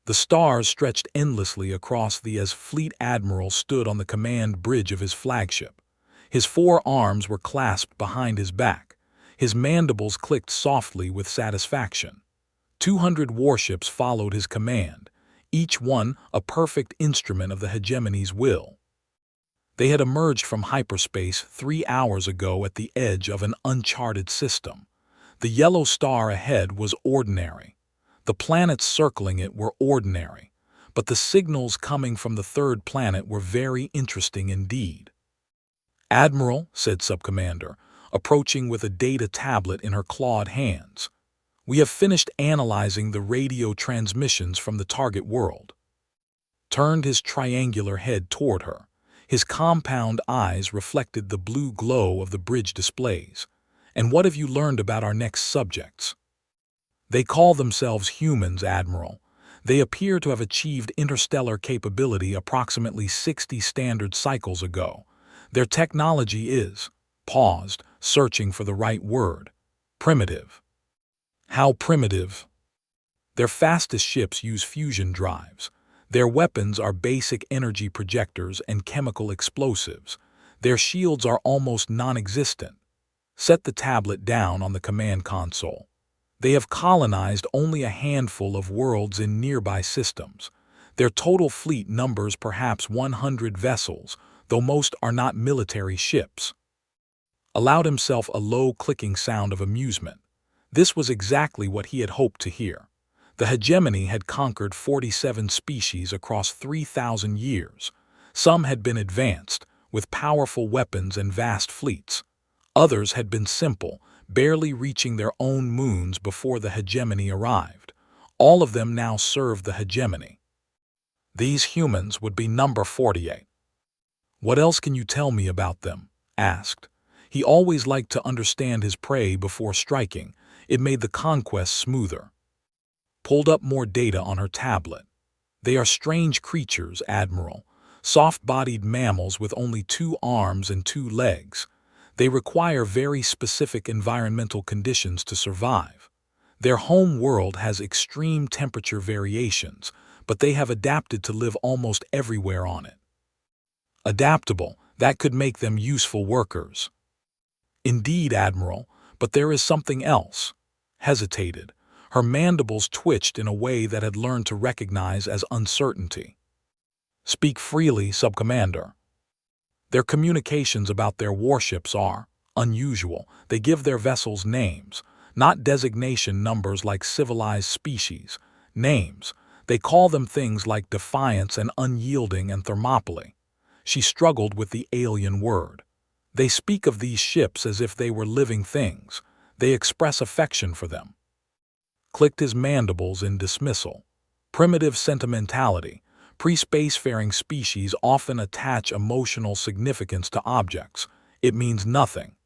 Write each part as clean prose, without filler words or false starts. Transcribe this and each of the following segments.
The stars stretched endlessly across the as Fleet Admiral stood on the command bridge of his flagship. His 4 arms were clasped behind his back. His mandibles clicked softly with satisfaction. 200 warships followed his command, each one a perfect instrument of the hegemony's will. They had emerged from hyperspace 3 hours ago at the edge of an uncharted system. The yellow star ahead was ordinary. The planets circling it were ordinary, but the signals coming from the third planet were very interesting indeed. "Admiral," said Subcommander, approaching with a data tablet in her clawed hands, "we have finished analyzing the radio transmissions from the target world." Turned his triangular head toward her. His compound eyes reflected the blue glow of the bridge displays. "And what have you learned about our next subjects?" "They call themselves humans, Admiral. They appear to have achieved interstellar capability approximately 60 standard cycles ago. Their technology is," paused, searching for the right word, "primitive." "How primitive?" "Their fastest ships use fusion drives. Their weapons are basic energy projectors and chemical explosives. Their shields are almost non-existent." Set the tablet down on the command console. "They have colonized only a handful of worlds in nearby systems. Their total fleet numbers perhaps 100 vessels, though most are not military ships." Allowed himself a low clicking sound of amusement. This was exactly what he had hoped to hear. The hegemony had conquered 47 species across 3,000 years. Some had been advanced, with powerful weapons and vast fleets. Others had been simple, barely reaching their own moons before the hegemony arrived. All of them now served the hegemony. These humans would be number 48. "What else can you tell me about them?" asked. He always liked to understand his prey before striking. It made the conquest smoother. Pulled up more data on her tablet. "They are strange creatures, Admiral. Soft-bodied mammals with only 2 arms and 2 legs. They require very specific environmental conditions to survive. Their home world has extreme temperature variations, but they have adapted to live almost everywhere on it." "Adaptable, that could make them useful workers." "Indeed, Admiral, but there is something else." Hesitated. Her mandibles twitched in a way that had learned to recognize as uncertainty. "Speak freely, Subcommander." "Their communications about their warships are unusual. They give their vessels names, not designation numbers like civilized species. Names. They call them things like Defiance and Unyielding and Thermopylae." She struggled with the alien word. "They speak of these ships as if they were living things. They express affection for them." Clicked his mandibles in dismissal. "Primitive sentimentality. Pre-spacefaring species often attach emotional significance to objects. It means nothing."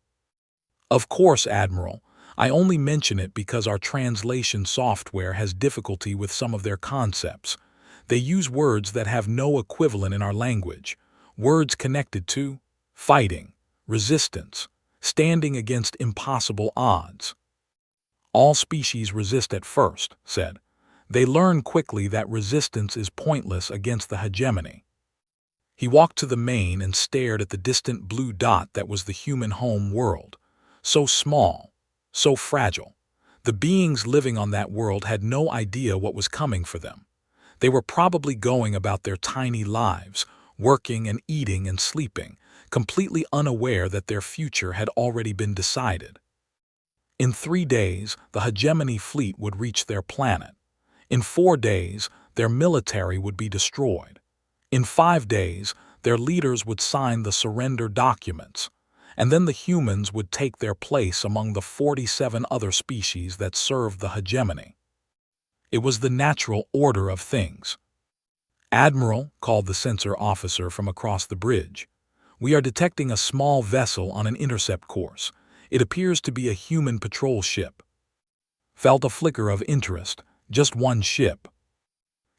"Of course, Admiral. I only mention it because our translation software has difficulty with some of their concepts. They use words that have no equivalent in our language. Words connected to fighting, resistance, standing against impossible odds." "All species resist at first," said. "They learn quickly that resistance is pointless against the hegemony." He walked to the main and stared at the distant blue dot that was the human home world. So small, so fragile. The beings living on that world had no idea what was coming for them. They were probably going about their tiny lives, working and eating and sleeping, completely unaware that their future had already been decided. In 3 days, the hegemony fleet would reach their planet. In 4 days, their military would be destroyed. In 5 days, their leaders would sign the surrender documents, and then the humans would take their place among the 47 other species that served the hegemony. It was the natural order of things. "Admiral," called the sensor officer from across the bridge, "we are detecting a small vessel on an intercept course. It appears to be a human patrol ship." Felt a flicker of interest. "Just one ship?"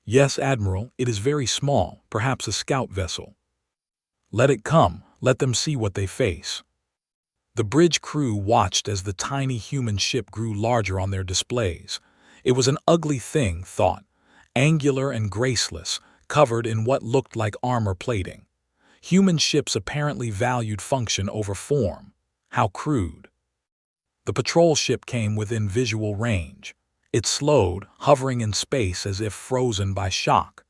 "Yes, Admiral, it is very small, perhaps a scout vessel." "Let it come, let them see what they face." The bridge crew watched as the tiny human ship grew larger on their displays. It was an ugly thing, thought angular and graceless, covered in what looked like armor plating. Human ships apparently valued function over form. How crude. The patrol ship came within visual range. It slowed, hovering in space as if frozen by shock.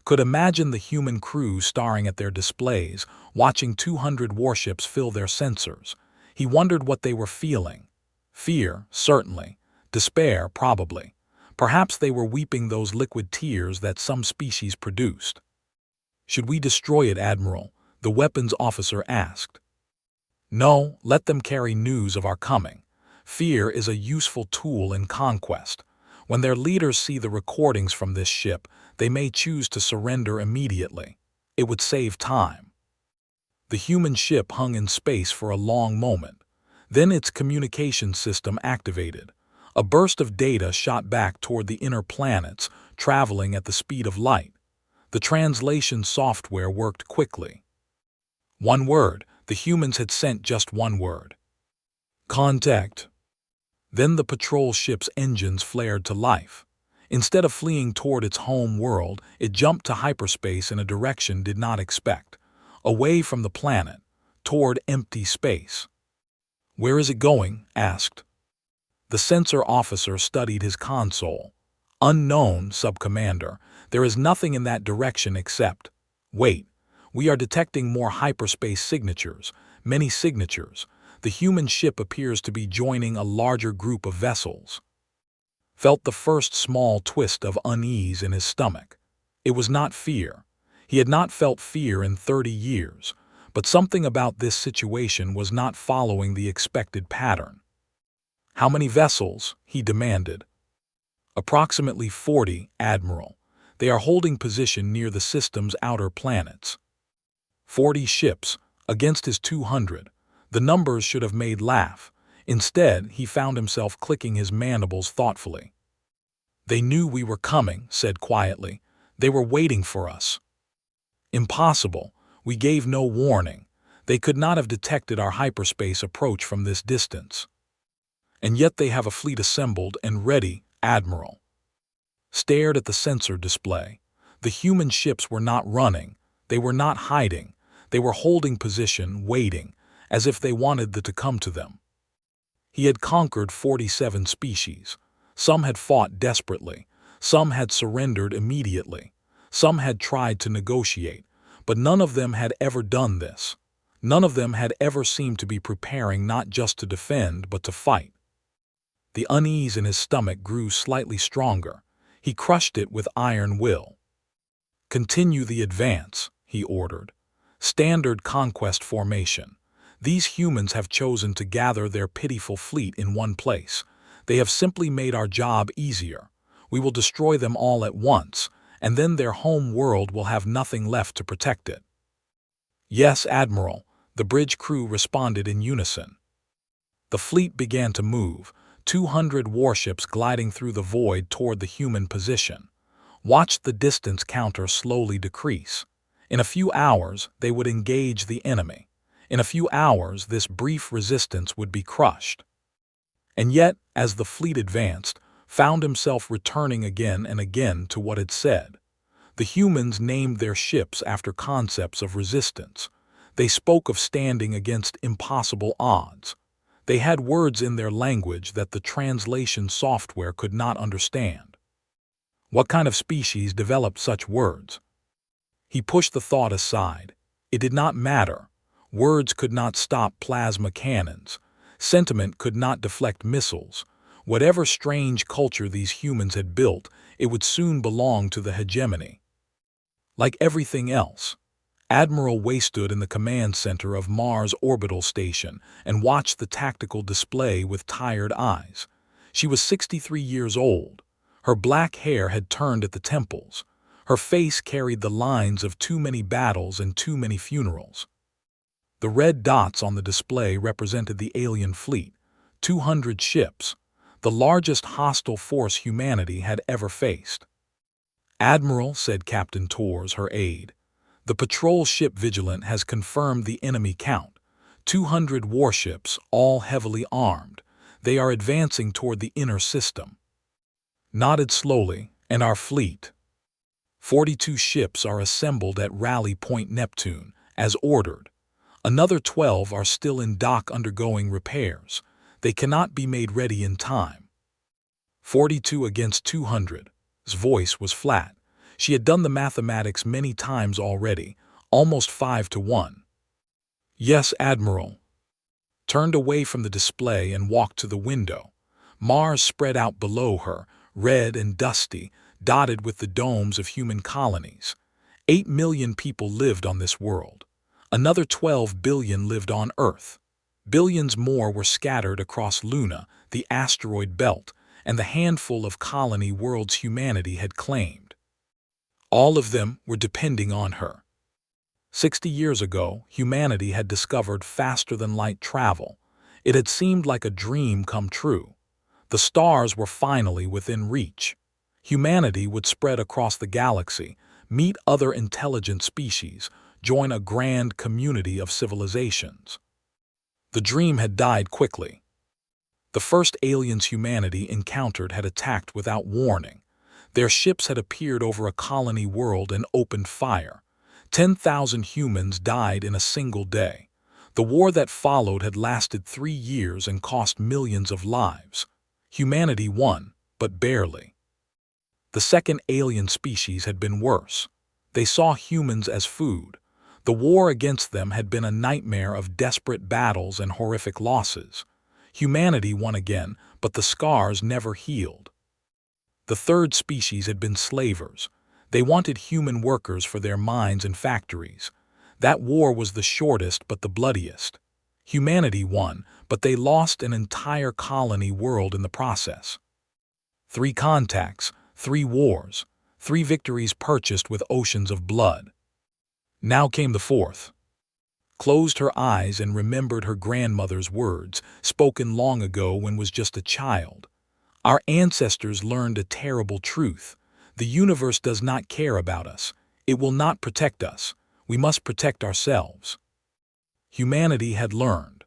Could imagine the human crew staring at their displays, watching 200 warships fill their sensors. He wondered what they were feeling. Fear, certainly. Despair, probably. Perhaps they were weeping those liquid tears that some species produced. "Should we destroy it, Admiral?" the weapons officer asked. "No, let them carry news of our coming. Fear is a useful tool in conquest. When their leaders see the recordings from this ship, they may choose to surrender immediately. It would save time." The human ship hung in space for a long moment. Then its communication system activated. A burst of data shot back toward the inner planets, traveling at the speed of light. The translation software worked quickly. One word. The humans had sent just one word. "Contact." Then the patrol ship's engines flared to life. Instead of fleeing toward its home world, it jumped to hyperspace in a direction did not expect. Away from the planet, toward empty space. "Where is it going?" asked. The sensor officer studied his console. "Unknown, Sub-Commander. There is nothing in that direction except—" "Wait. We are detecting more hyperspace signatures, many signatures. The human ship appears to be joining a larger group of vessels." Felt the first small twist of unease in his stomach. It was not fear. He had not felt fear in 30 years, but something about this situation was not following the expected pattern. "How many vessels?" he demanded. "Approximately 40, Admiral. They are holding position near the system's outer planets." 40 ships, against his 200. The numbers should have made laugh. Instead, he found himself clicking his mandibles thoughtfully. "They knew we were coming," said quietly. "They were waiting for us." "Impossible. We gave no warning. They could not have detected our hyperspace approach from this distance." "And yet they have a fleet assembled and ready, Admiral." Stared at the sensor display. The human ships were not running. They were not hiding. They were holding position, waiting, as if they wanted to come to them. He had conquered 47 species. Some had fought desperately. Some had surrendered immediately. Some had tried to negotiate, but none of them had ever done this. None of them had ever seemed to be preparing not just to defend, but to fight. The unease in his stomach grew slightly stronger. He crushed it with iron will. "Continue the advance," he ordered. "Standard conquest formation. These humans have chosen to gather their pitiful fleet in one place. They have simply made our job easier. We will destroy them all at once, and then their home world will have nothing left to protect it." "Yes, Admiral," the bridge crew responded in unison. The fleet began to move, 200 warships gliding through the void toward the human position. Watched the distance counter slowly decrease. In a few hours, they would engage the enemy. In a few hours, this brief resistance would be crushed. And yet, as the fleet advanced, found himself returning again and again to what it said. The humans named their ships after concepts of resistance. They spoke of standing against impossible odds. They had words in their language that the translation software could not understand. What kind of species developed such words? He pushed the thought aside. It did not matter. Words could not stop plasma cannons. Sentiment could not deflect missiles. Whatever strange culture these humans had built, it would soon belong to the hegemony. Like everything else, Admiral Way stood in the command center of Mars Orbital Station and watched the tactical display with tired eyes. She was 63 years old. Her black hair had turned at the temples. Her face carried the lines of too many battles and too many funerals. The red dots on the display represented the alien fleet, 200 ships, the largest hostile force humanity had ever faced. "Admiral," said Captain Torres, her aide, "the patrol ship Vigilant has confirmed the enemy count. 200 warships, all heavily armed. They are advancing toward the inner system." Nodded slowly, "And our fleet?" 42 ships are assembled at Rally Point Neptune, as ordered. Another 12 are still in dock undergoing repairs. They cannot be made ready in time. 42 against 200. His voice was flat. She had done the mathematics many times already, almost 5 to 1. Yes, Admiral. Turned away from the display and walked to the window. Mars spread out below her, red and dusty, dotted with the domes of human colonies. 8 million people lived on this world. Another 12 billion lived on Earth. Billions more were scattered across Luna, the asteroid belt, and the handful of colony worlds humanity had claimed. All of them were depending on her. 60 years ago, humanity had discovered faster-than-light travel. It had seemed like a dream come true. The stars were finally within reach. Humanity would spread across the galaxy, meet other intelligent species, join a grand community of civilizations. The dream had died quickly. The first aliens humanity encountered had attacked without warning. Their ships had appeared over a colony world and opened fire. 10,000 humans died in a single day. The war that followed had lasted 3 years and cost millions of lives. Humanity won, but barely. The second alien species had been worse. They saw humans as food. The war against them had been a nightmare of desperate battles and horrific losses. Humanity won again, but the scars never healed. The third species had been slavers. They wanted human workers for their mines and factories. That war was the shortest but the bloodiest. Humanity won, but they lost an entire colony world in the process. 3 contacts, 3 wars, 3 victories purchased with oceans of blood. Now came the fourth. Closed her eyes and remembered her grandmother's words, spoken long ago when was just a child. Our ancestors learned a terrible truth. The universe does not care about us. It will not protect us. We must protect ourselves. Humanity had learned.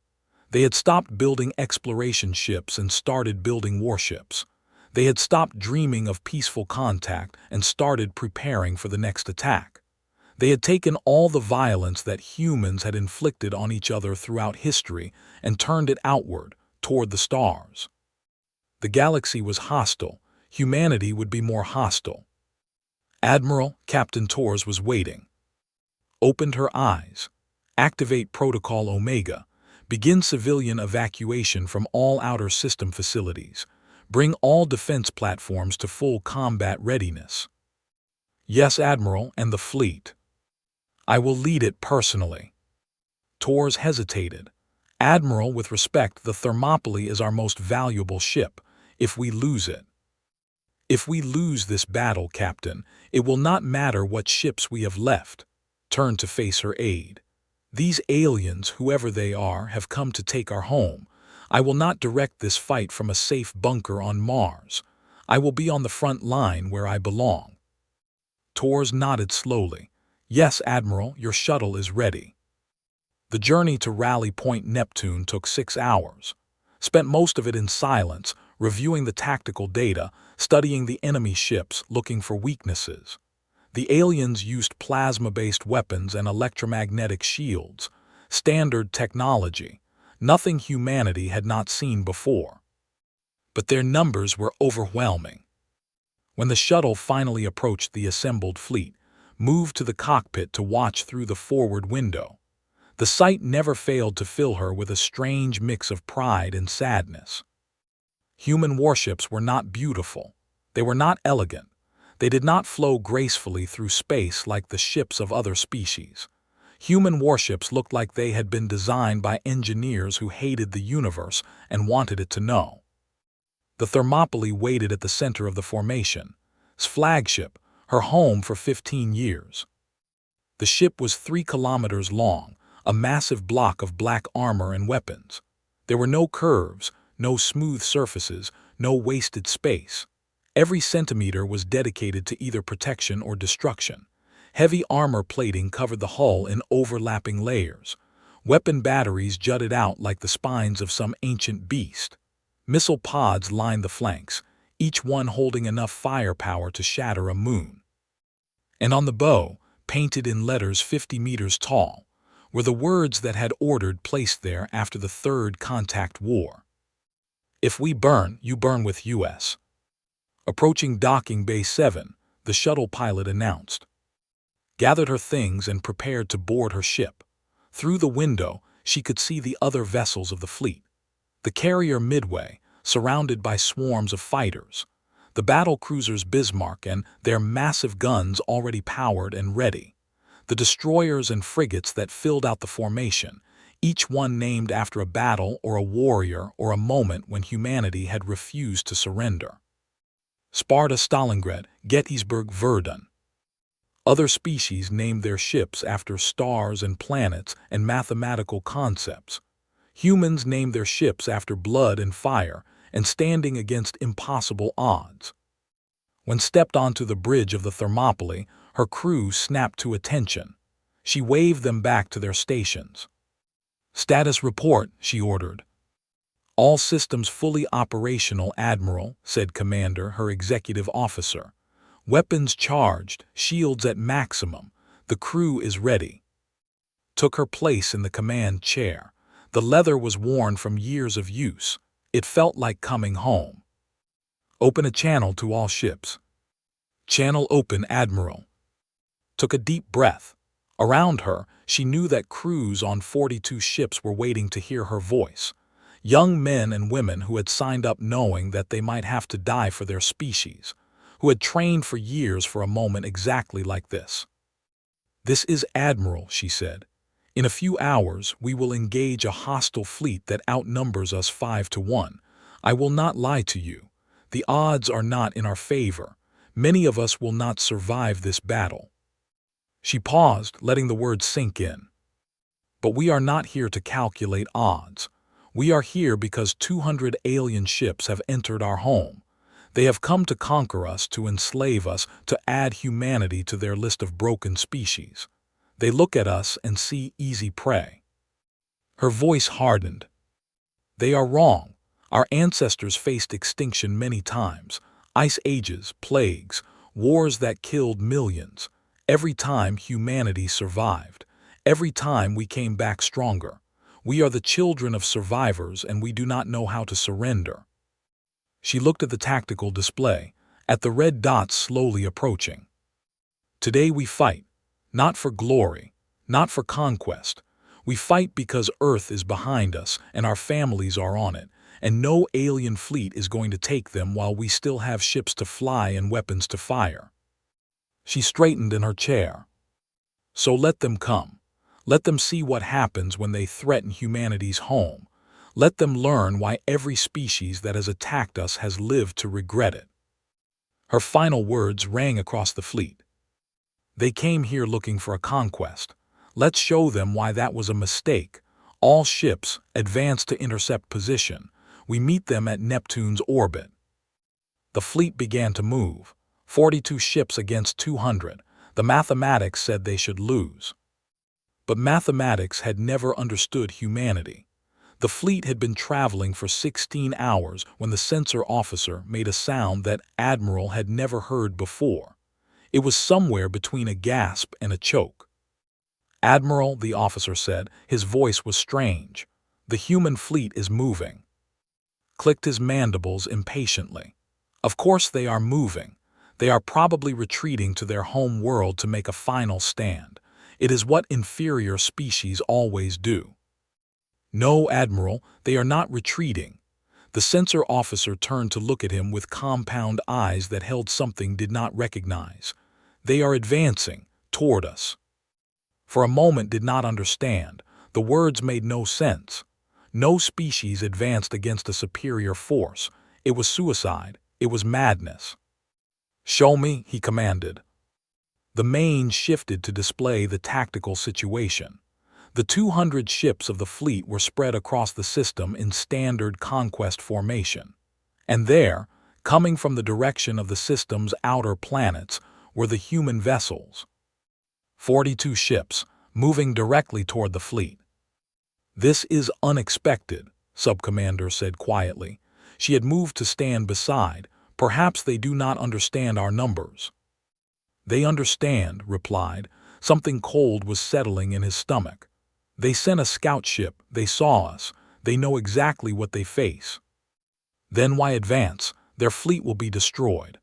They had stopped building exploration ships and started building warships. They had stopped dreaming of peaceful contact and started preparing for the next attack. They had taken all the violence that humans had inflicted on each other throughout history and turned it outward, toward the stars. The galaxy was hostile. Humanity would be more hostile. Admiral, Captain Torres was waiting. Opened her eyes. Activate Protocol Omega. Begin civilian evacuation from all outer system facilities. Bring all defense platforms to full combat readiness. Yes, Admiral, and the fleet. I will lead it personally. Torres hesitated. Admiral, with respect, the Thermopylae is our most valuable ship. If we lose it. If we lose this battle, Captain, it will not matter what ships we have left. Turn to face her aide. These aliens, whoever they are, have come to take our home. I will not direct this fight from a safe bunker on Mars. I will be on the front line where I belong. Torres nodded slowly. Yes, Admiral, your shuttle is ready. The journey to Rally Point Neptune took 6 hours. Spent most of it in silence, reviewing the tactical data, studying the enemy ships, looking for weaknesses. The aliens used plasma-based weapons and electromagnetic shields, standard technology, nothing humanity had not seen before. But their numbers were overwhelming. When the shuttle finally approached the assembled fleet, moved to the cockpit to watch through the forward window, the sight never failed to fill her with a strange mix of pride and sadness. Human warships were not beautiful. They were not elegant. They did not flow gracefully through space like the ships of other species. Human warships looked like they had been designed by engineers who hated the universe and wanted it to know. The Thermopylae waited at the center of the formation, its flagship, her home for 15 years. The ship was 3 kilometers long, a massive block of black armor and weapons. There were no curves, no smooth surfaces, no wasted space. Every centimeter was dedicated to either protection or destruction. Heavy armor plating covered the hull in overlapping layers. Weapon batteries jutted out like the spines of some ancient beast. Missile pods lined the flanks, each one holding enough firepower to shatter a moon. and on the bow, painted in letters 50 meters tall, were the words that had ordered placed there after the Third Contact War. If we burn, you burn with U.S. Approaching Docking Bay 7, the shuttle pilot announced. Gathered her things and prepared to board her ship. Through the window, she could see the other vessels of the fleet. The carrier Midway, surrounded by swarms of fighters. The battle cruisers Bismarck and their massive guns already powered and ready. The destroyers and frigates that filled out the formation, each one named after a battle or a warrior or a moment when humanity had refused to surrender. Sparta, Stalingrad, Gettysburg, Verdun. Other species named their ships after stars and planets and mathematical concepts. Humans named their ships after blood and fire and standing against impossible odds. When stepped onto the bridge of the Thermopylae, her crew snapped to attention. She waved them back to their stations. "Status report," she ordered. "All systems fully operational, Admiral," said Commander, her executive officer. "Weapons charged, shields at maximum. The crew is ready." Took her place in the command chair. The leather was worn from years of use. It felt like coming home. "Open a channel to all ships." "Channel open, Admiral." Took a deep breath. Around her, she knew that crews on 42 ships were waiting to hear her voice. Young men and women who had signed up knowing that they might have to die for their species, who had trained for years for a moment exactly like this. "This is Admiral," she said. "In a few hours, we will engage a hostile fleet that outnumbers us 5-1. I will not lie to you. The odds are not in our favor. Many of us will not survive this battle." She paused, letting the words sink in. "But we are not here to calculate odds. We are here because 200 alien ships have entered our home. They have come to conquer us, to enslave us, to add humanity to their list of broken species. They look at us and see easy prey." Her voice hardened. "They are wrong. Our ancestors faced extinction many times. Ice ages, plagues, wars that killed millions. Every time humanity survived. Every time we came back stronger. We are the children of survivors and we do not know how to surrender." She looked at the tactical display, at the red dots slowly approaching. "Today we fight, not for glory, not for conquest. We fight because Earth is behind us and our families are on it, and no alien fleet is going to take them while we still have ships to fly and weapons to fire." She straightened in her chair. "So let them come. Let them see what happens when they threaten humanity's home. Let them learn why every species that has attacked us has lived to regret it." Her final words rang across the fleet. "They came here looking for a conquest. Let's show them why that was a mistake. All ships, advance to intercept position. We meet them at Neptune's orbit." The fleet began to move. 42 ships against 200. The mathematics said they should lose. But mathematics had never understood humanity. The fleet had been traveling for 16 hours when the sensor officer made a sound that Admiral had never heard before. It was somewhere between a gasp and a choke. "Admiral," the officer said, his voice was strange. "The human fleet is moving." Clicked his mandibles impatiently. Of course they are moving. They are probably retreating to their home world to make a final stand. It is what inferior species always do. "No, Admiral, they are not retreating." The sensor officer turned to look at him with compound eyes that held something did not recognize. "They are advancing, toward us." For a moment did not understand. The words made no sense. No species advanced against a superior force. It was suicide. It was madness. "Show me," he commanded. The main shifted to display the tactical situation. The 200 ships of the fleet were spread across the system in standard conquest formation. And there, coming from the direction of the system's outer planets, were the human vessels. 42 ships, moving directly toward the fleet. "This is unexpected," Subcommander said quietly. She had moved to stand beside. "Perhaps they do not understand our numbers." They understand, replied. Something cold was settling in his stomach. They sent a scout ship, they saw us, they know exactly what they face. Then why advance? Their fleet will be destroyed.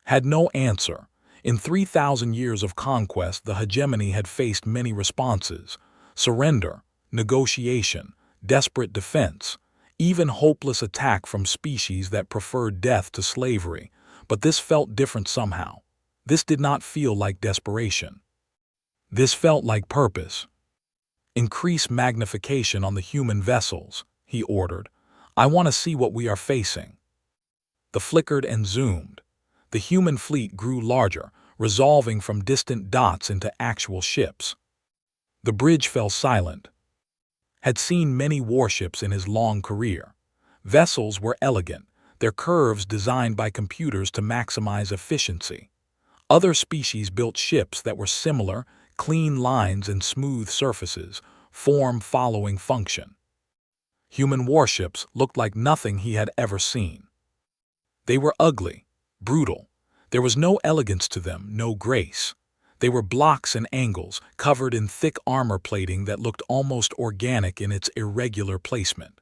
Had no answer. In 3,000 years of conquest, the hegemony had faced many responses: surrender, negotiation, desperate defense, even hopeless attack from species that preferred death to slavery. But this felt different somehow. This did not feel like desperation. This felt like purpose. Increase magnification on the human vessels, he ordered. I want to see what we are facing. The flickered and zoomed. The human fleet grew larger, resolving from distant dots into actual ships. The bridge fell silent. Had seen many warships in his long career. Vessels were elegant, their curves designed by computers to maximize efficiency. Other species built ships that were similar, clean lines and smooth surfaces, form following function. Human warships looked like nothing he had ever seen. They were ugly, brutal. There was no elegance to them, no grace. They were blocks and angles, covered in thick armor plating that looked almost organic in its irregular placement.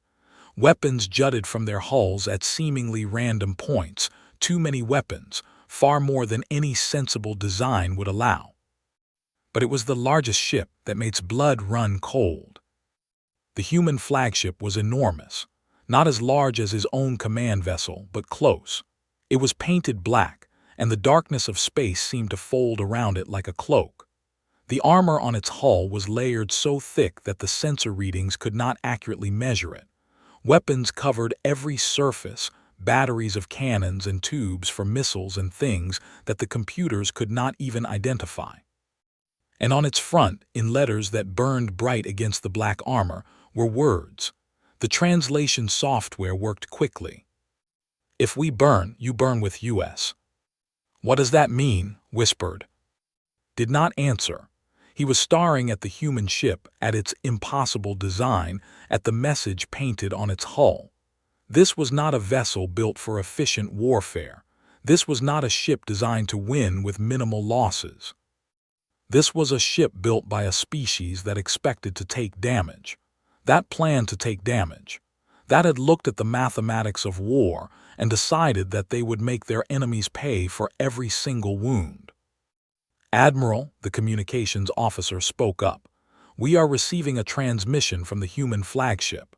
Weapons jutted from their hulls at seemingly random points, too many weapons, far more than any sensible design would allow. But it was the largest ship that makes blood run cold. The human flagship was enormous, not as large as his own command vessel, but close. It was painted black, and the darkness of space seemed to fold around it like a cloak. The armor on its hull was layered so thick that the sensor readings could not accurately measure it. Weapons covered every surface, batteries of cannons and tubes for missiles and things that the computers could not even identify. And on its front, in letters that burned bright against the black armor, were words. The translation software worked quickly. If we burn, you burn with US. What does that mean? Whispered. Did not answer. He was staring at the human ship, at its impossible design, at the message painted on its hull. This was not a vessel built for efficient warfare. This was not a ship designed to win with minimal losses. This was a ship built by a species that expected to take damage. That planned to take damage. That had looked at the mathematics of war and decided that they would make their enemies pay for every single wound. Admiral, the communications officer spoke up. We are receiving a transmission from the human flagship.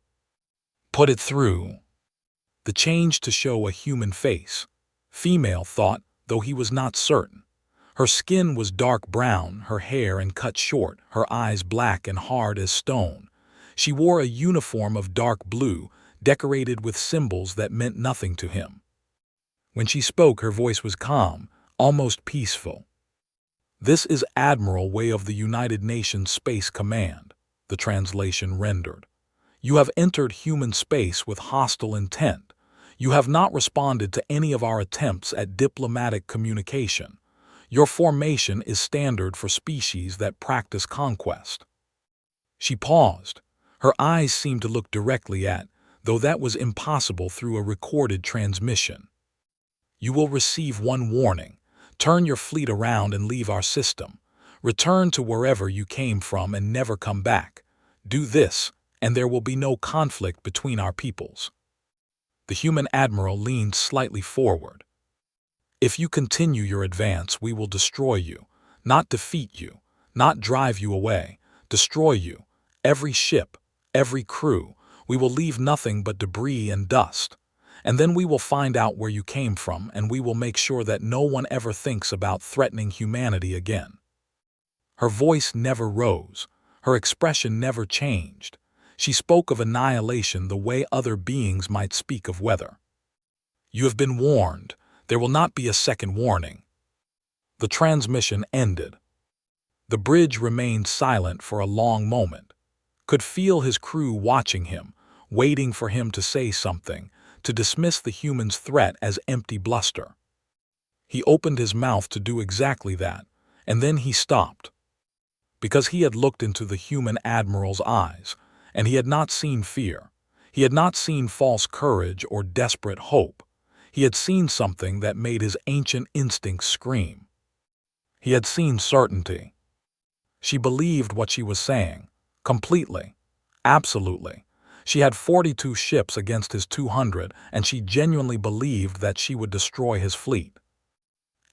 Put it through. The change to show a human face. Female thought, though he was not certain. Her skin was dark brown, her hair and cut short, her eyes black and hard as stone. She wore a uniform of dark blue, decorated with symbols that meant nothing to him. When she spoke, her voice was calm, almost peaceful. This is Admiral Way of the United Nations Space Command, the translation rendered. You have entered human space with hostile intent. You have not responded to any of our attempts at diplomatic communication. Your formation is standard for species that practice conquest. She paused. Her eyes seemed to look directly at, though that was impossible through a recorded transmission. You will receive one warning. Turn your fleet around and leave our system. Return to wherever you came from and never come back. Do this, and there will be no conflict between our peoples. The human admiral leaned slightly forward. If you continue your advance, we will destroy you, not defeat you, not drive you away, destroy you. Every ship, every crew, we will leave nothing but debris and dust. And then we will find out where you came from, and we will make sure that no one ever thinks about threatening humanity again. Her voice never rose. Her expression never changed. She spoke of annihilation the way other beings might speak of weather. You have been warned. There will not be a second warning. The transmission ended. The bridge remained silent for a long moment. Could feel his crew watching him, waiting for him to say something, to dismiss the human's threat as empty bluster. He opened his mouth to do exactly that, and then he stopped. Because he had looked into the human admiral's eyes, and he had not seen fear. He had not seen false courage or desperate hope. He had seen something that made his ancient instincts scream. He had seen certainty. She believed what she was saying. Completely. Absolutely. She had 42 ships against his 200, and she genuinely believed that she would destroy his fleet.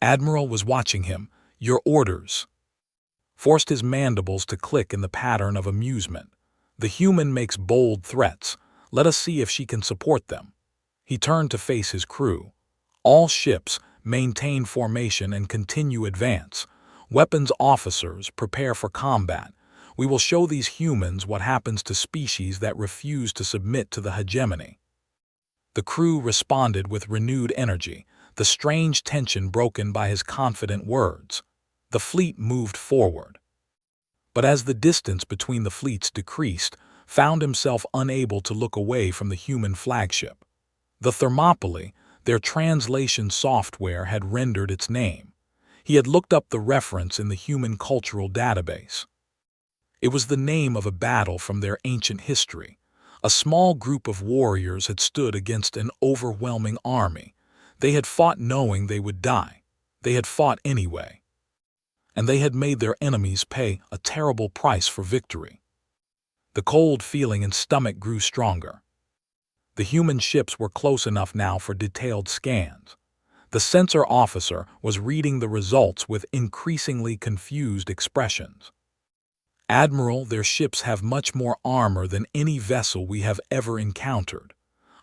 Admiral was watching him. Your orders. Forced his mandibles to click in the pattern of amusement. The human makes bold threats. Let us see if she can support them. He turned to face his crew. All ships, maintain formation and continue advance. Weapons officers, prepare for combat. We will show these humans what happens to species that refuse to submit to the hegemony. The crew responded with renewed energy, the strange tension broken by his confident words. The fleet moved forward. But as the distance between the fleets decreased, found himself unable to look away from the human flagship. The Thermopylae, their translation software, had rendered its name. He had looked up the reference in the human cultural database. It was the name of a battle from their ancient history. A small group of warriors had stood against an overwhelming army. They had fought knowing they would die. They had fought anyway. And they had made their enemies pay a terrible price for victory. The cold feeling in stomach grew stronger. The human ships were close enough now for detailed scans. The sensor officer was reading the results with increasingly confused expressions. Admiral, their ships have much more armor than any vessel we have ever encountered.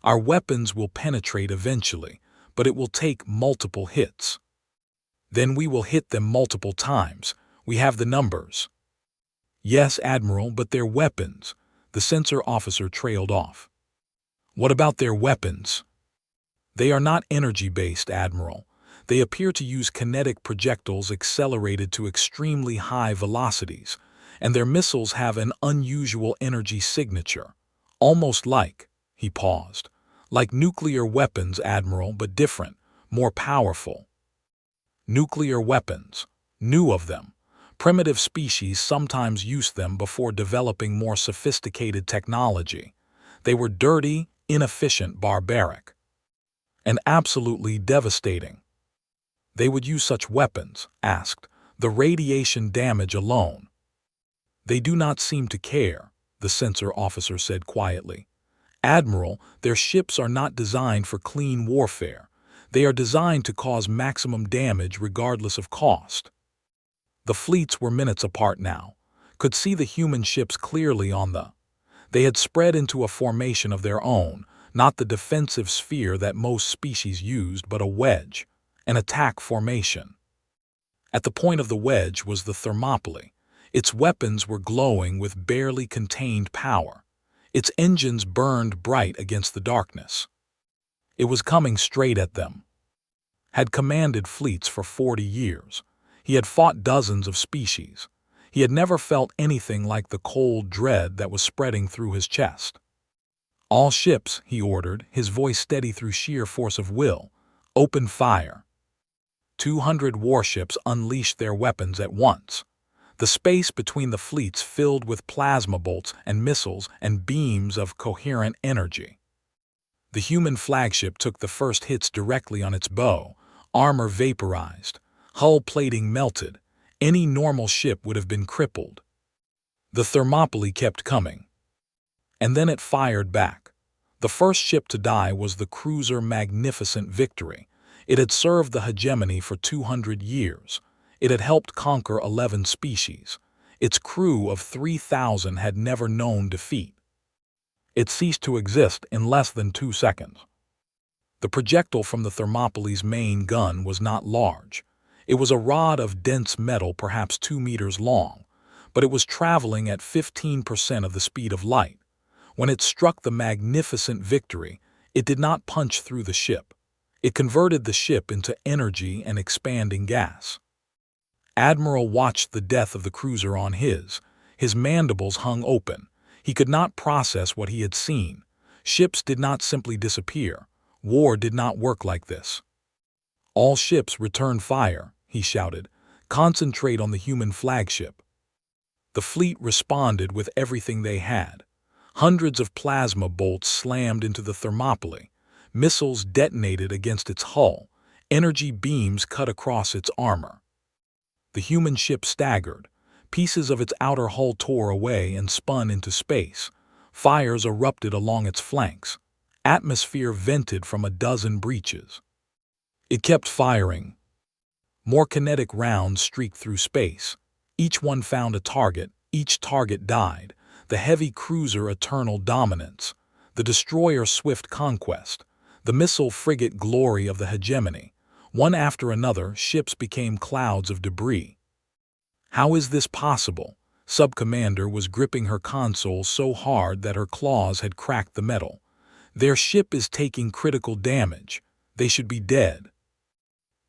Our weapons will penetrate eventually, but it will take multiple hits. Then we will hit them multiple times. We have the numbers. Yes, Admiral, but their weapons. The sensor officer trailed off. What about their weapons? They are not energy-based, Admiral. They appear to use kinetic projectiles accelerated to extremely high velocities, and their missiles have an unusual energy signature. Almost like, he paused, like nuclear weapons, Admiral, but different, more powerful. Nuclear weapons. Knew of them. Primitive species sometimes used them before developing more sophisticated technology. They were dirty, inefficient, barbaric, and absolutely devastating. They would use such weapons, asked, the radiation damage alone. They do not seem to care, the sensor officer said quietly. Admiral, their ships are not designed for clean warfare. They are designed to cause maximum damage regardless of cost. The fleets were minutes apart now, could see the human ships clearly on the. They had spread into a formation of their own, not the defensive sphere that most species used, but a wedge, an attack formation. At the point of the wedge was the Thermopylae. Its weapons were glowing with barely contained power. Its engines burned bright against the darkness. It was coming straight at them. Had commanded fleets for 40 years. He had fought dozens of species. He had never felt anything like the cold dread that was spreading through his chest. All ships, he ordered, his voice steady through sheer force of will, open fire. 200 warships unleashed their weapons at once. The space between the fleets filled with plasma bolts and missiles and beams of coherent energy. The human flagship took the first hits directly on its bow, armor vaporized, hull plating melted. Any normal ship would have been crippled. The Thermopylae kept coming. And then it fired back. The first ship to die was the cruiser Magnificent Victory. It had served the hegemony for 200 years. It had helped conquer 11 species. Its crew of 3,000 had never known defeat. It ceased to exist in less than 2 seconds. The projectile from the Thermopylae's main gun was not large. It was a rod of dense metal, perhaps 2 meters long, but it was traveling at 15% of the speed of light. When it struck the Magnificent Victory, it did not punch through the ship. It converted the ship into energy and expanding gas. Admiral watched the death of the cruiser on his mandibles hung open. He could not process what he had seen. Ships did not simply disappear. War did not work like this. All ships return fire, he shouted. Concentrate on the human flagship. The fleet responded with everything they had. Hundreds of plasma bolts slammed into the Thermopylae. Missiles detonated against its hull. Energy beams cut across its armor. The human ship staggered. Pieces of its outer hull tore away and spun into space. Fires erupted along its flanks. Atmosphere vented from a dozen breaches. It kept firing. More kinetic rounds streaked through space. Each one found a target. Each target died. The heavy cruiser eternal dominance. The destroyer swift conquest. The missile frigate glory of the hegemony. One after another, ships became clouds of debris. How is this possible? Sub-Commander was gripping her console so hard that her claws had cracked the metal. Their ship is taking critical damage. They should be dead.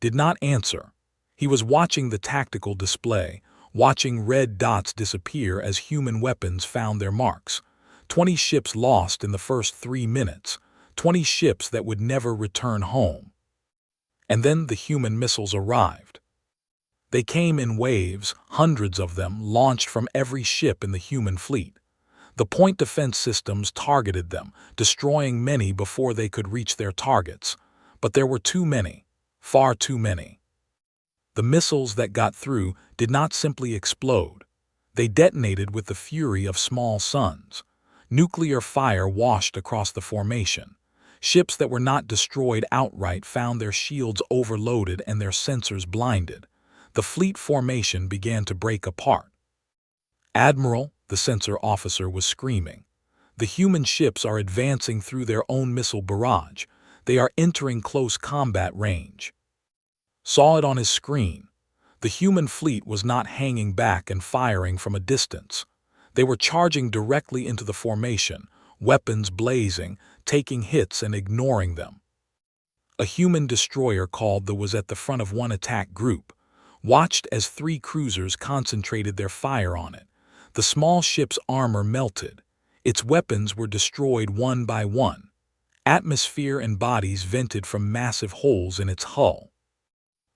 Did not answer. He was watching the tactical display, watching red dots disappear as human weapons found their marks. 20 ships lost in the first 3 minutes. 20 ships that would never return home. And then the human missiles arrived. They came in waves, hundreds of them launched from every ship in the human fleet. The point defense systems targeted them, destroying many before they could reach their targets. But there were too many, far too many. The missiles that got through did not simply explode. They detonated with the fury of small suns. Nuclear fire washed across the formation. Ships that were not destroyed outright found their shields overloaded and their sensors blinded. The fleet formation began to break apart. "Admiral," the sensor officer was screaming. "The human ships are advancing through their own missile barrage. They are entering close combat range." Saw it on his screen. The human fleet was not hanging back and firing from a distance. They were charging directly into the formation, weapons blazing, taking hits and ignoring them. A human destroyer called that was at the front of one attack group watched as 3 cruisers concentrated their fire on it. The small ship's armor melted. Its weapons were destroyed one by one. Atmosphere and bodies vented from massive holes in its hull.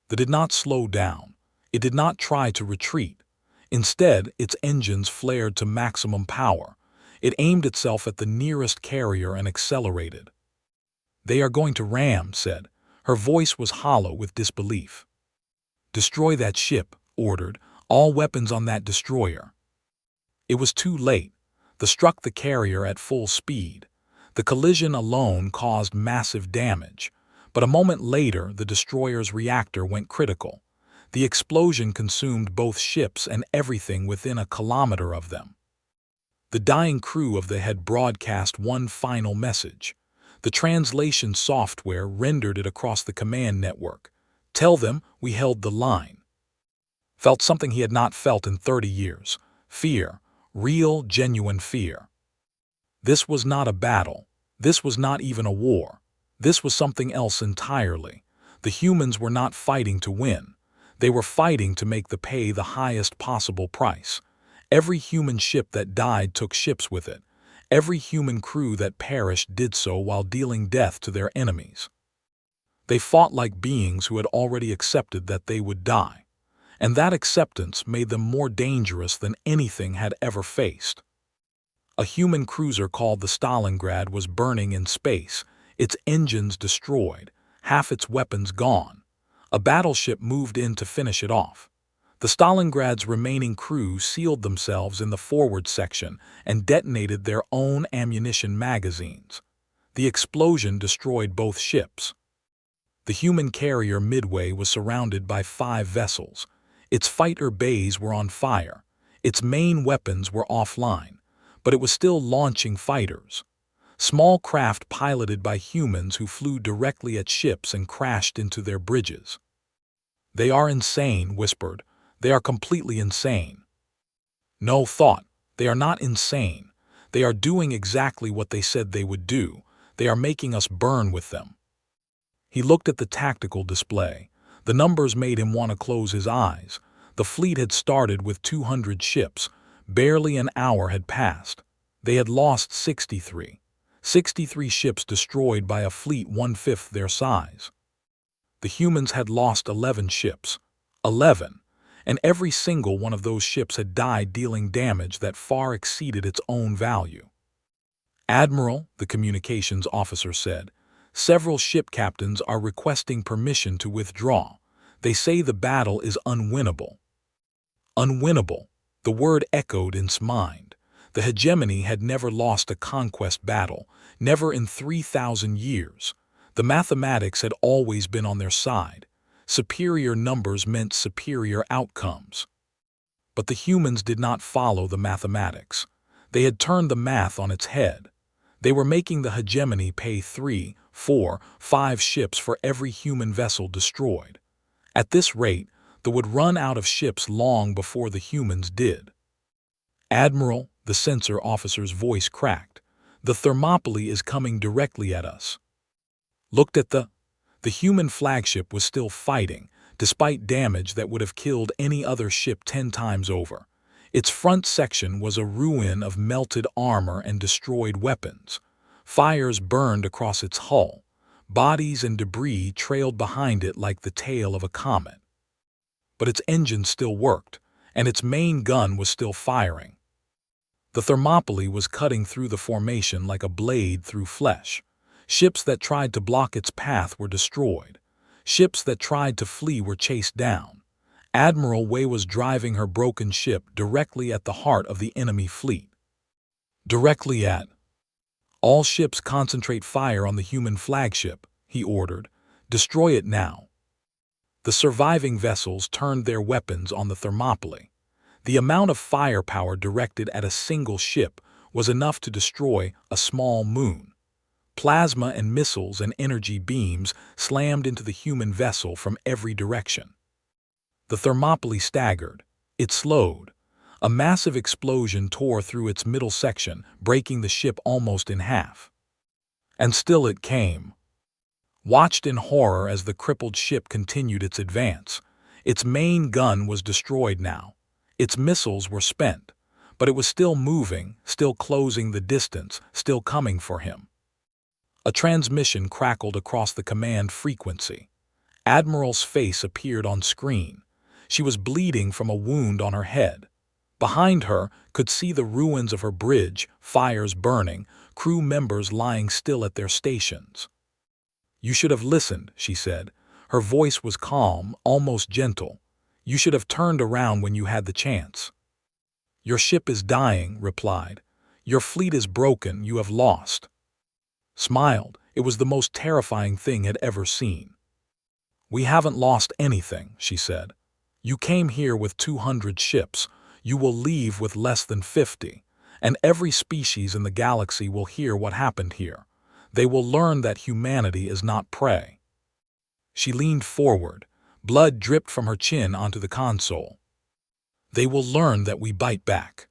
It did not slow down. It did not try to retreat. Instead, its engines flared to maximum power. It aimed itself at the nearest carrier and accelerated. "They are going to ram," said. Her voice was hollow with disbelief. "Destroy that ship," ordered. "All weapons on that destroyer." It was too late. They struck the carrier at full speed. The collision alone caused massive damage. But a moment later, the destroyer's reactor went critical. The explosion consumed both ships and everything within a kilometer of them. The dying crew of the had broadcast one final message. The translation software rendered it across the command network. "Tell them we held the line." Felt something he had not felt in 30 years. Fear. Real, genuine fear. This was not a battle. This was not even a war. This was something else entirely. The humans were not fighting to win. They were fighting to make the pay the highest possible price. Every human ship that died took ships with it. Every human crew that perished did so while dealing death to their enemies. They fought like beings who had already accepted that they would die. And that acceptance made them more dangerous than anything had ever faced. A human cruiser called the Stalingrad was burning in space, its engines destroyed, half its weapons gone. A battleship moved in to finish it off. The Stalingrad's remaining crew sealed themselves in the forward section and detonated their own ammunition magazines. The explosion destroyed both ships. The human carrier Midway was surrounded by 5 vessels. Its fighter bays were on fire. Its main weapons were offline, but it was still launching fighters. Small craft piloted by humans who flew directly at ships and crashed into their bridges. "They are insane," whispered. "They are completely insane." No thought. They are not insane. They are doing exactly what they said they would do. They are making us burn with them. He looked at the tactical display. The numbers made him want to close his eyes. The fleet had started with 200 ships. Barely an hour had passed. They had lost 63. 63 ships destroyed by a fleet 1/5 their size. The humans had lost 11 ships. 11. And every single one of those ships had died dealing damage that far exceeded its own value. "Admiral," the communications officer said, "several ship captains are requesting permission to withdraw. They say the battle is unwinnable." Unwinnable. The word echoed in his mind. The hegemony had never lost a conquest battle, never in 3,000 years. The mathematics had always been on their side. Superior numbers meant superior outcomes. But the humans did not follow the mathematics. They had turned the math on its head. They were making the hegemony pay 3, 4, 5 ships for every human vessel destroyed. At this rate, they would run out of ships long before the humans did. "Admiral," the sensor officer's voice cracked, "the Thermopylae is coming directly at us." Looked at the human flagship was still fighting, despite damage that would have killed any other ship 10 times over. Its front section was a ruin of melted armor and destroyed weapons. Fires burned across its hull. Bodies and debris trailed behind it like the tail of a comet. But its engine still worked, and its main gun was still firing. The Thermopylae was cutting through the formation like a blade through flesh. Ships that tried to block its path were destroyed. Ships that tried to flee were chased down. Admiral Wei was driving her broken ship directly at the heart of the enemy fleet. Directly at. "All ships concentrate fire on the human flagship," he ordered. "Destroy it now." The surviving vessels turned their weapons on the Thermopylae. The amount of firepower directed at a single ship was enough to destroy a small moon. Plasma and missiles and energy beams slammed into the human vessel from every direction. The Thermopylae staggered. It slowed. A massive explosion tore through its middle section, breaking the ship almost in half. And still it came. Watched in horror as the crippled ship continued its advance. Its main gun was destroyed now. Its missiles were spent, but it was still moving, still closing the distance, still coming for him. A transmission crackled across the command frequency. Admiral's face appeared on screen. She was bleeding from a wound on her head. Behind her could see the ruins of her bridge, fires burning, crew members lying still at their stations. "You should have listened," she said. Her voice was calm, almost gentle. "You should have turned around when you had the chance." "Your ship is dying," replied. "Your fleet is broken, you have lost." Smiled. It was the most terrifying thing had ever seen. "We haven't lost anything," she said. "You came here with 200 ships. You will leave with less than 50, and every species in the galaxy will hear what happened here. They will learn that humanity is not prey." She leaned forward. Blood dripped from her chin onto the console. "They will learn that we bite back."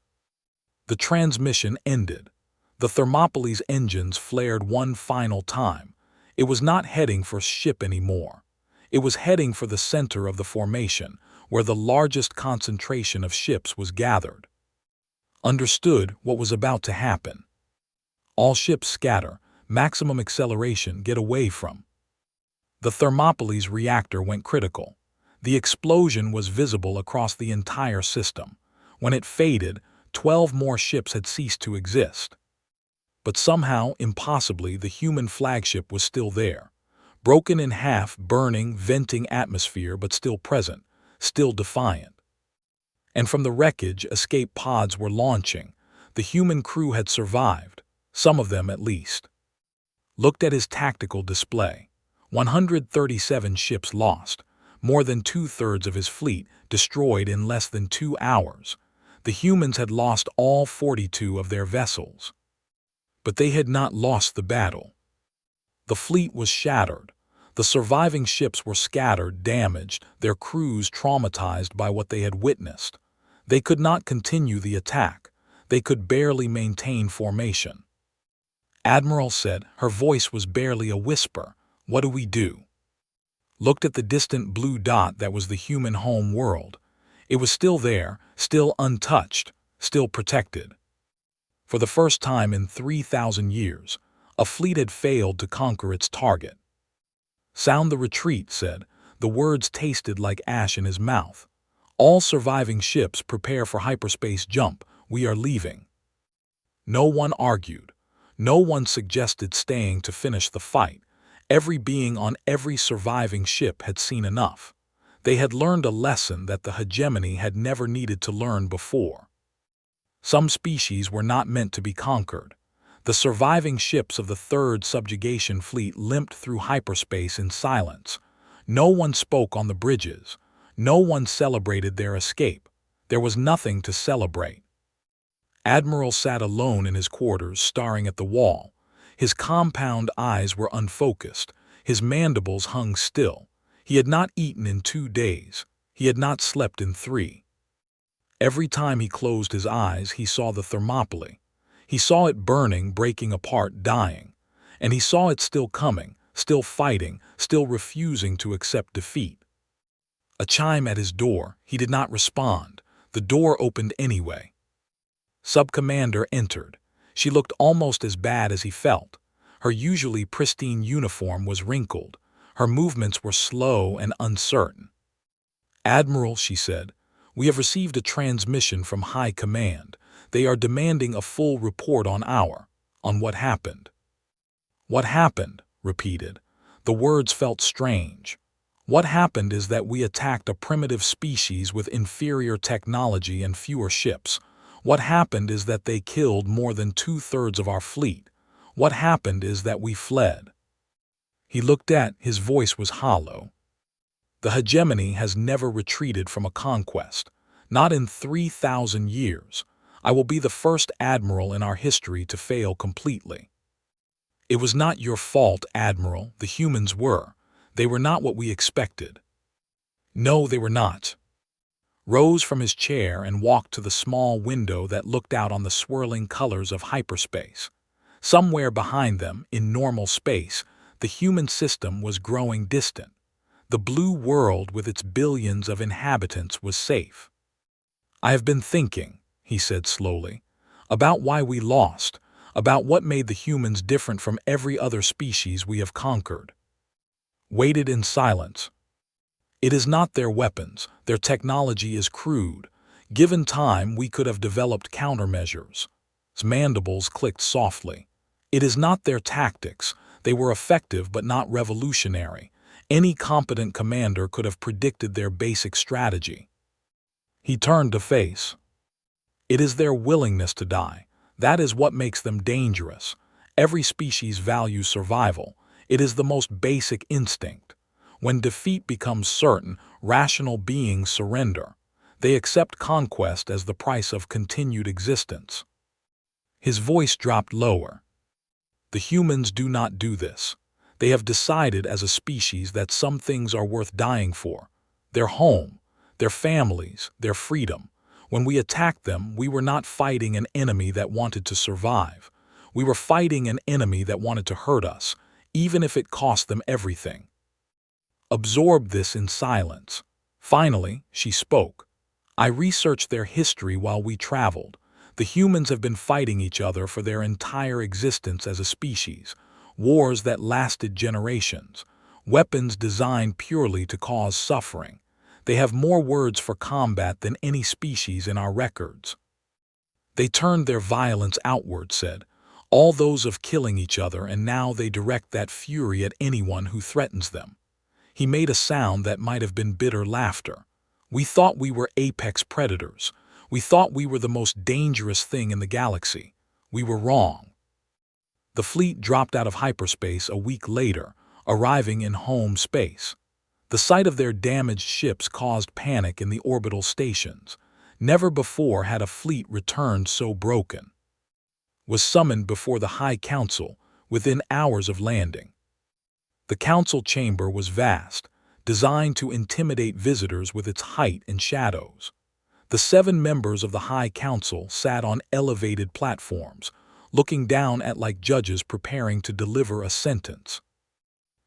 The transmission ended. The Thermopylae's engines flared one final time. It was not heading for ship anymore. It was heading for the center of the formation, where the largest concentration of ships was gathered. Understood what was about to happen. "All ships scatter. Maximum acceleration, get away from." The Thermopylae's reactor went critical. The explosion was visible across the entire system. When it faded, 12 more ships had ceased to exist. But somehow, impossibly, the human flagship was still there. Broken in half, burning, venting atmosphere, but still present, still defiant. And from the wreckage, escape pods were launching. The human crew had survived, some of them at least. Looked at his tactical display. 137 ships lost, more than 2/3 of his fleet destroyed in less than 2 hours. The humans had lost all 42 of their vessels. But they had not lost the battle. The fleet was shattered. The surviving ships were scattered, damaged, their crews traumatized by what they had witnessed. They could not continue the attack. They could barely maintain formation. Admiral said, her voice was barely a whisper, "What do we do?" Looked at the distant blue dot that was the human home world. It was still there, still untouched, still protected. For the first time in 3,000 years, a fleet had failed to conquer its target. "Sound the retreat," said. The words tasted like ash in his mouth. "All surviving ships prepare for hyperspace jump. We are leaving." No one argued. No one suggested staying to finish the fight. Every being on every surviving ship had seen enough. They had learned a lesson that the hegemony had never needed to learn before. Some species were not meant to be conquered. The surviving ships of the Third Subjugation Fleet limped through hyperspace in silence. No one spoke on the bridges. No one celebrated their escape. There was nothing to celebrate. Admiral sat alone in his quarters, staring at the wall. His compound eyes were unfocused. His mandibles hung still. He had not eaten in 2 days. He had not slept in 3. Every time he closed his eyes, he saw the Thermopylae. He saw it burning, breaking apart, dying. And he saw it still coming, still fighting, still refusing to accept defeat. A chime at his door. He did not respond. The door opened anyway. Sub-Commander entered. She looked almost as bad as he felt. Her usually pristine uniform was wrinkled. Her movements were slow and uncertain. "Admiral," she said, "we have received a transmission from High Command. They are demanding a full report on what happened." "What happened?" repeated. The words felt strange. "What happened is that we attacked a primitive species with inferior technology and fewer ships. What happened is that they killed more than 2/3 of our fleet. What happened is that we fled." He looked at, his voice was hollow. "The hegemony has never retreated from a conquest. Not in 3,000 years. I will be the first admiral in our history to fail completely." "It was not your fault, Admiral. The humans were. They were not what we expected." "No, they were not." Rose from his chair and walked to the small window that looked out on the swirling colors of hyperspace. Somewhere behind them, in normal space, the human system was growing distant. The blue world with its billions of inhabitants was safe. "I have been thinking," he said slowly, "about why we lost, about what made the humans different from every other species we have conquered." Waited in silence. "It is not their weapons. Their technology is crude. Given time, we could have developed countermeasures." His mandibles clicked softly. "It is not their tactics. They were effective but not revolutionary. Any competent commander could have predicted their basic strategy." He turned to face. "It is their willingness to die. That is what makes them dangerous. Every species values survival. It is the most basic instinct. When defeat becomes certain, rational beings surrender. They accept conquest as the price of continued existence." His voice dropped lower. "The humans do not do this. They have decided as a species that some things are worth dying for. Their home, their families, their freedom. When we attacked them, we were not fighting an enemy that wanted to survive. We were fighting an enemy that wanted to hurt us, even if it cost them everything." Absorbed this in silence. Finally, she spoke. "I researched their history while we traveled. The humans have been fighting each other for their entire existence as a species. Wars that lasted generations. Weapons designed purely to cause suffering. They have more words for combat than any species in our records. They turned their violence outward," said. "All those of killing each other, and now they direct that fury at anyone who threatens them." He made a sound that might have been bitter laughter. "We thought we were apex predators. We thought we were the most dangerous thing in the galaxy. We were wrong." The fleet dropped out of hyperspace a week later, arriving in home space. The sight of their damaged ships caused panic in the orbital stations. Never before had a fleet returned so broken. Was summoned before the High Council within hours of landing. The council chamber was vast, designed to intimidate visitors with its height and shadows. The 7 members of the High Council sat on elevated platforms, looking down at like judges preparing to deliver a sentence.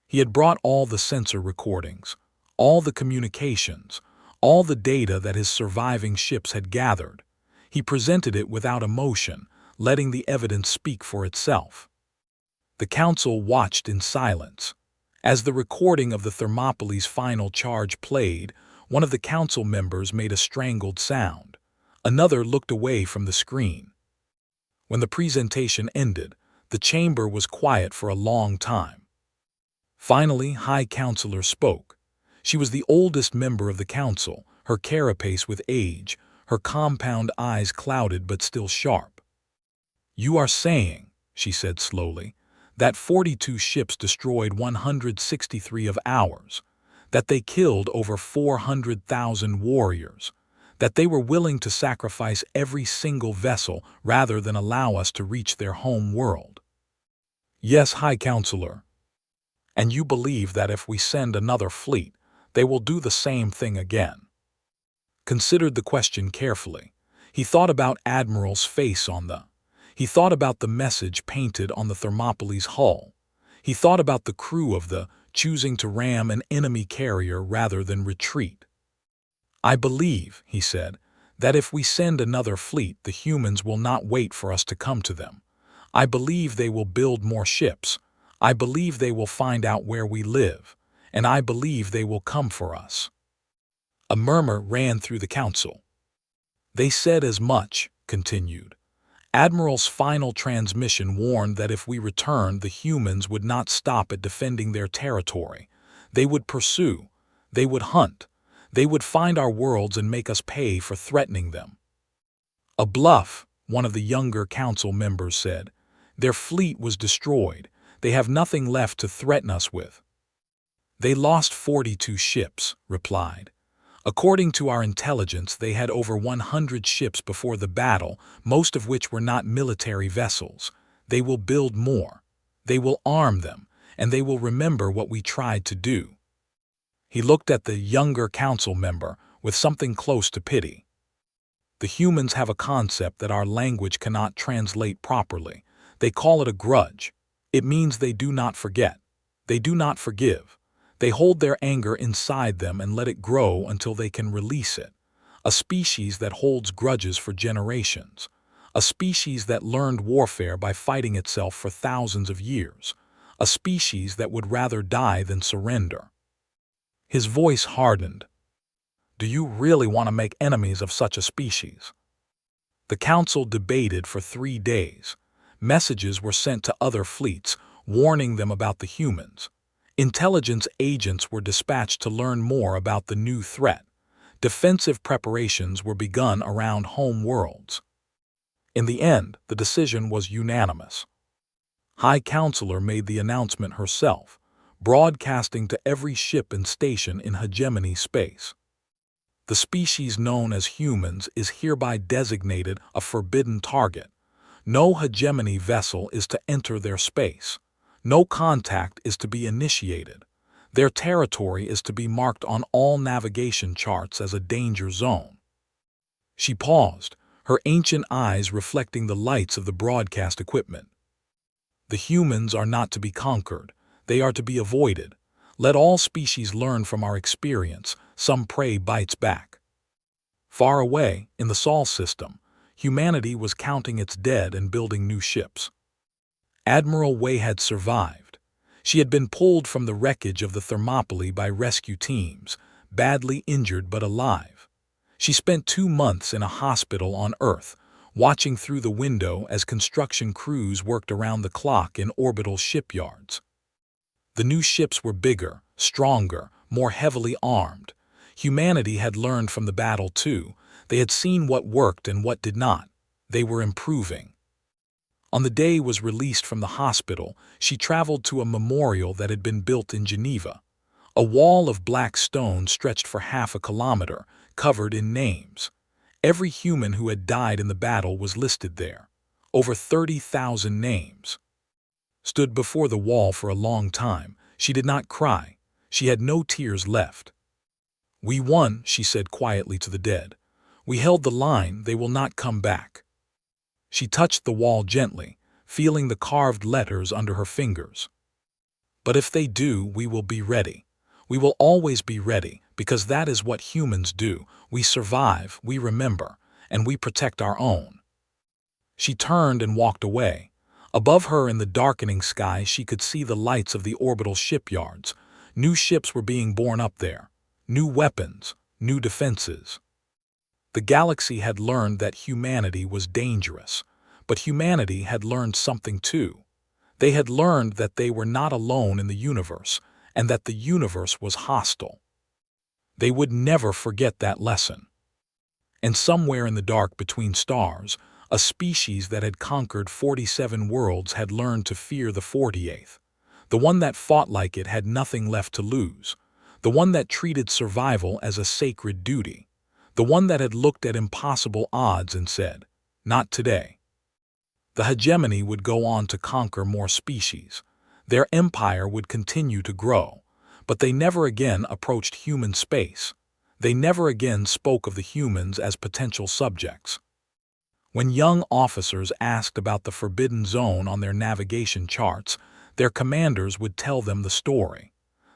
He had brought all the sensor recordings, all the communications, all the data that his surviving ships had gathered. He presented it without emotion, letting the evidence speak for itself. The council watched in silence. As the recording of the Thermopylae's final charge played, one of the council members made a strangled sound. Another looked away from the screen. When the presentation ended, the chamber was quiet for a long time. Finally, High Counselor spoke. She was the oldest member of the council, her carapace with age, her compound eyes clouded but still sharp. "You are saying," she said slowly, "that 42 ships destroyed 163 of ours, that they killed over 400,000 warriors, that they were willing to sacrifice every single vessel rather than allow us to reach their home world." "Yes, High Counselor. And you believe that if we send another fleet, they will do the same thing again?" Considered the question carefully. He thought about Admiral's face he thought about the message painted on the Thermopylae's hull. He thought about the crew of choosing to ram an enemy carrier rather than retreat. "I believe," he said, "that if we send another fleet, the humans will not wait for us to come to them. I believe they will build more ships. I believe they will find out where we live, and I believe they will come for us." A murmur ran through the council. "They said as much," continued. "Admiral's final transmission warned that if we returned, the humans would not stop at defending their territory. They would pursue, they would hunt, they would find our worlds and make us pay for threatening them." "A bluff," one of the younger council members said. "Their fleet was destroyed. They have nothing left to threaten us with." "They lost 42 ships," replied. "According to our intelligence, they had over 100 ships before the battle, most of which were not military vessels. They will build more. They will arm them, and they will remember what we tried to do." He looked at the younger council member with something close to pity. "The humans have a concept that our language cannot translate properly. They call it a grudge. It means they do not forget. They do not forgive. They hold their anger inside them and let it grow until they can release it. A species that holds grudges for generations. A species that learned warfare by fighting itself for thousands of years. A species that would rather die than surrender." His voice hardened. "Do you really want to make enemies of such a species?" The council debated for 3 days. Messages were sent to other fleets, warning them about the humans. Intelligence agents were dispatched to learn more about the new threat. Defensive preparations were begun around home worlds. In the end, the decision was unanimous. High Counselor made the announcement herself, broadcasting to every ship and station in hegemony space. "The species known as humans is hereby designated a forbidden target. No hegemony vessel is to enter their space. No contact is to be initiated. Their territory is to be marked on all navigation charts as a danger zone." She paused, her ancient eyes reflecting the lights of the broadcast equipment. "The humans are not to be conquered. They are to be avoided. Let all species learn from our experience. Some prey bites back." Far away, in the Sol system, humanity was counting its dead and building new ships. Admiral Wei had survived. She had been pulled from the wreckage of the Thermopylae by rescue teams, badly injured but alive. She spent 2 months in a hospital on Earth, watching through the window as construction crews worked around the clock in orbital shipyards. The new ships were bigger, stronger, more heavily armed. Humanity had learned from the battle too. They had seen what worked and what did not. They were improving. On the day was released from the hospital, she traveled to a memorial that had been built in Geneva. A wall of black stone stretched for half a kilometer, covered in names. Every human who had died in the battle was listed there. Over 30,000 names. Stood before the wall for a long time. She did not cry. She had no tears left. "We won," she said quietly to the dead. "We held the line. They will not come back." She touched the wall gently, feeling the carved letters under her fingers. "But if they do, we will be ready. We will always be ready, because that is what humans do. We survive, we remember, and we protect our own." She turned and walked away. Above her in the darkening sky she could see the lights of the orbital shipyards. New ships were being born up there. New weapons, new defenses. The galaxy had learned that humanity was dangerous, but humanity had learned something too. They had learned that they were not alone in the universe, and that the universe was hostile. They would never forget that lesson. And somewhere in the dark between stars, a species that had conquered 47 worlds had learned to fear the 48th. The one that fought like it had nothing left to lose. The one that treated survival as a sacred duty. The one that had looked at impossible odds and said, "Not today." The hegemony would go on to conquer more species. Their empire would continue to grow, but they never again approached human space. They never again spoke of the humans as potential subjects. When young officers asked about the forbidden zone on their navigation charts, their commanders would tell them the story.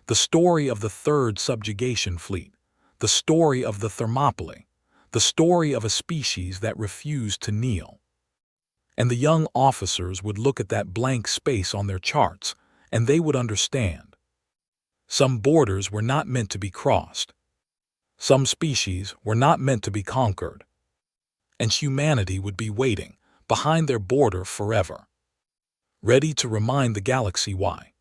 The story of the Third Subjugation Fleet. The story of the Thermopylae. The story of a species that refused to kneel. And the young officers would look at that blank space on their charts, and they would understand. Some borders were not meant to be crossed. Some species were not meant to be conquered. And humanity would be waiting behind their border forever, ready to remind the galaxy why.